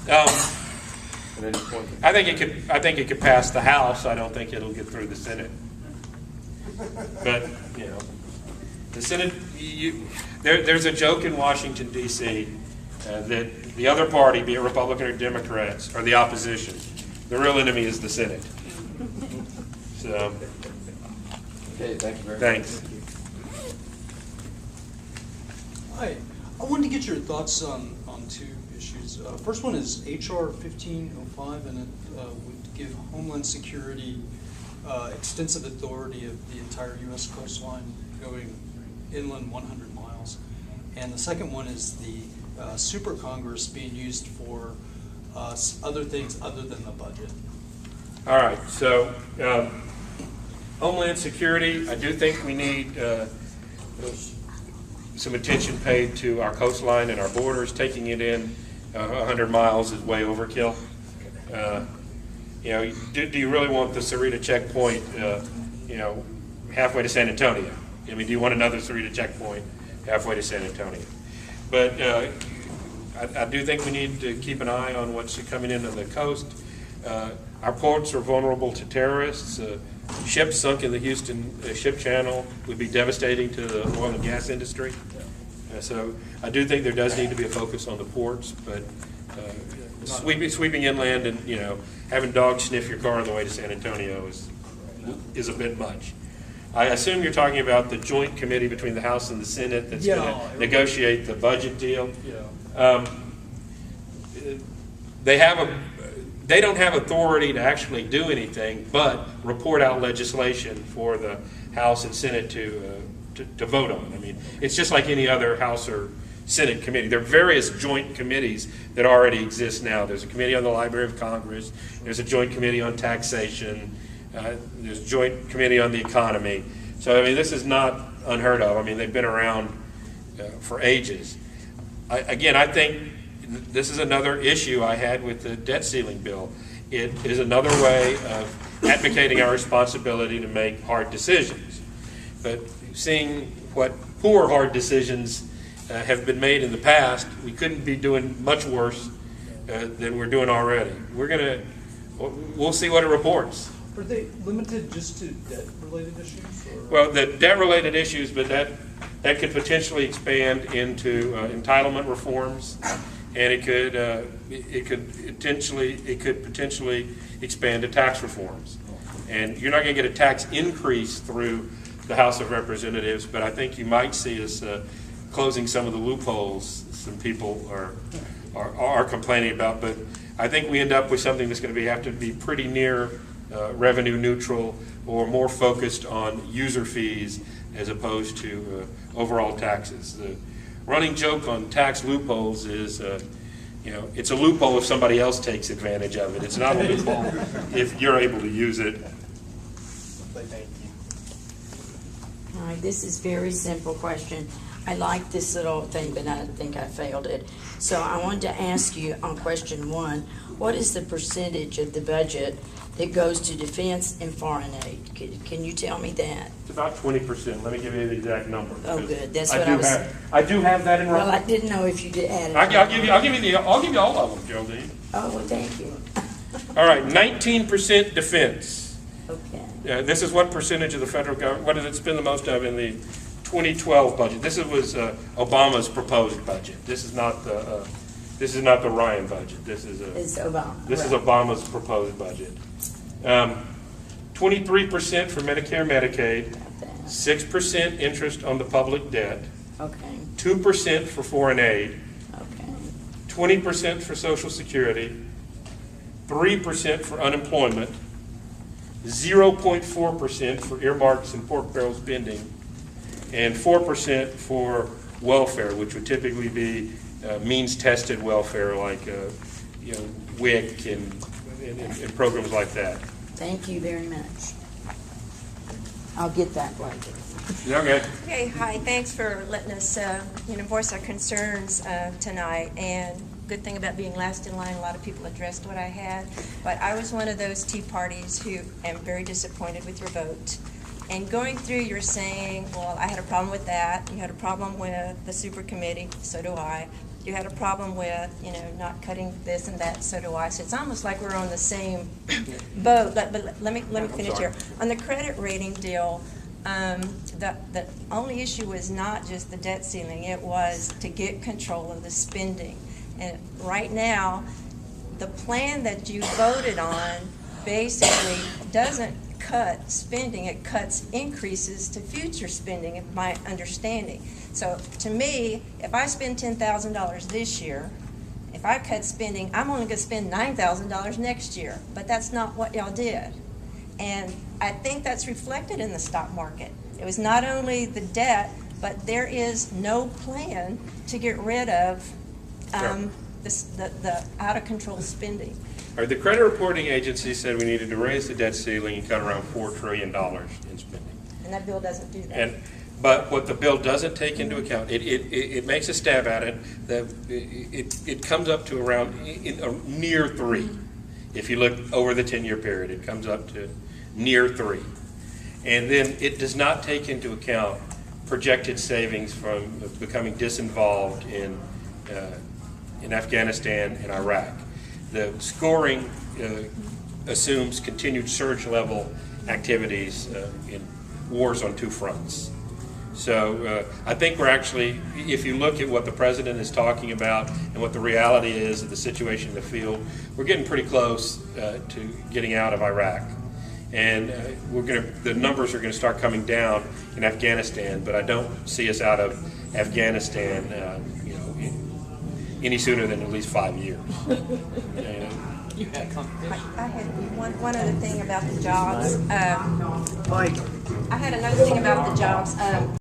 I think it could pass the House. I don't think it'll get through the Senate. But you know, the Senate. There's a joke in Washington D.C. That the other party, be it Republican or Democrats, or the opposition, the real enemy is the Senate. So. Okay, thank you very much. Thanks. Hi, I wanted to get your thoughts on two issues. First one is HR 1505, and it would give Homeland Security extensive authority of the entire U.S. coastline going inland 100 miles. And the second one is the Super Congress being used for other things other than the budget. All right, so Homeland Security, I do think we need some attention paid to our coastline and our borders. Taking it in 100 miles is way overkill. You know, do you really want the Sarita checkpoint, you know, halfway to San Antonio? I mean, do you want another Sarita checkpoint halfway to San Antonio? But I do think we need to keep an eye on what's coming into the coast. Our ports are vulnerable to terrorists. Ships sunk in the Houston ship channel would be devastating to the oil and gas industry. So I do think there does need to be a focus on the ports, but sweeping inland and, you know, having dogs sniff your car on the way to San Antonio is a bit much. I assume you're talking about the joint committee between the House and the Senate that's going to negotiate the budget deal. Yeah. They don't have authority to actually do anything but report out legislation for the House and Senate to vote on. I mean, it's just like any other House or Senate committee. There are various joint committees that already exist now. There's a committee on the Library of Congress. There's a joint committee on taxation. There's a joint committee on the economy. So, I mean, this is not unheard of. I mean, they've been around for ages. I think this is another issue I had with the debt ceiling bill. It is another way of advocating our responsibility to make hard decisions. But seeing what poor hard decisions have been made in the past, we couldn't be doing much worse than we're doing already. We'll see what it reports. Are they limited just to debt-related issues? Or? Well, the debt-related issues, but that could potentially expand into entitlement reforms, and it could potentially expand to tax reforms. And you're not going to get a tax increase through the House of Representatives, but I think you might see us closing some of the loopholes some people are complaining about. But I think we end up with something that's going to have to be pretty near revenue neutral or more focused on user fees as opposed to overall taxes. The running joke on tax loopholes is, you know, it's a loophole if somebody else takes advantage of it. It's not a loophole if you're able to use it. Thank you. All right, this is a very simple question. I like this little thing, but I think I failed it. So I wanted to ask you on question 1, what is the percentage of the budget that goes to defense and foreign aid? Can you tell me that? It's about 20%. Let me give you the exact number. Oh, good. That's what I was. I do have that in writing. Well, I didn't know if you did add it. I'll give you all of them, Geraldine. Oh, well, thank you. All right, 19% defense. Okay. This is what percentage of the federal government? What did it spend the most of in the 2012 budget? This was Obama's proposed budget. This is not the Ryan budget. This is It's Obama. This is Obama's proposed budget. 23% for Medicare, Medicaid, 6% interest on the public debt, Okay. 2% for foreign aid, Okay. 20% for Social Security, 3% for unemployment, 0.4% for earmarks and pork barrel spending, and 4% for welfare, which would typically be means-tested welfare, like you know, WIC and programs like that. Thank you very much. I'll get that later. Okay. Okay, hi, thanks for letting us voice our concerns tonight. And good thing about being last in line, a lot of people addressed what I had. But I was one of those Tea Parties who am very disappointed with your vote. And going through, you're saying, well, I had a problem with that. You had a problem with the super committee. So do I. you had a problem with, not cutting this and that, so do I. So it's almost like we're on the same boat. But let me finish here. On the credit rating deal, the only issue was not just the debt ceiling, it was to get control of the spending. And right now, the plan that you voted on basically doesn't cut spending, it cuts increases to future spending, in my understanding. So to me, if I spend $10,000 this year, if I cut spending, I'm only going to spend $9,000 next year. But that's not what y'all did. And I think that's reflected in the stock market. It was not only the debt, but there is no plan to get rid of the out-of-control spending. All right, the credit reporting agency said we needed to raise the debt ceiling and cut around $4 trillion in spending. And that bill doesn't do that. But what the bill doesn't take into account, it makes a stab at it, it comes up to around near 3. If you look over the 10-year period, it comes up to near 3. And then it does not take into account projected savings from becoming disinvolved in Afghanistan and Iraq. The scoring assumes continued surge level activities in wars on 2 fronts. So I think we're actually, if you look at what the president is talking about and what the reality is of the situation in the field, we're getting pretty close to getting out of Iraq. And the numbers are going to start coming down in Afghanistan, but I don't see us out of Afghanistan any sooner than at least 5 years. You had I had one other thing about the jobs. I had another thing about the jobs.